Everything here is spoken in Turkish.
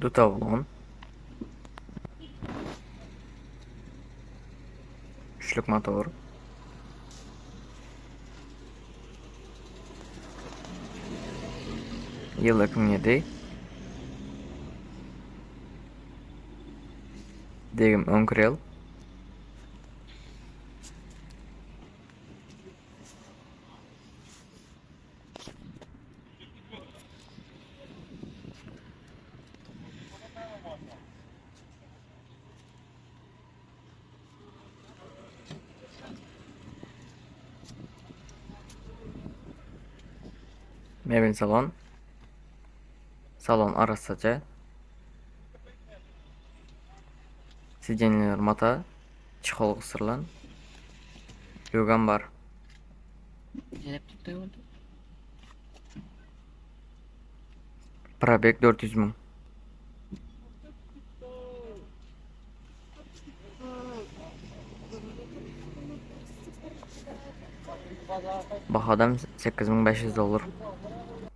Dutavlon. Üçlük motor. Yıl 2007. Degim Önkrel. Mebel salon. Salon arasaca. Siceniler mata. Çikoluk ısırılan. Yugan var. Elektrik de oldu. Probek 400 ming. Bahadam $8500.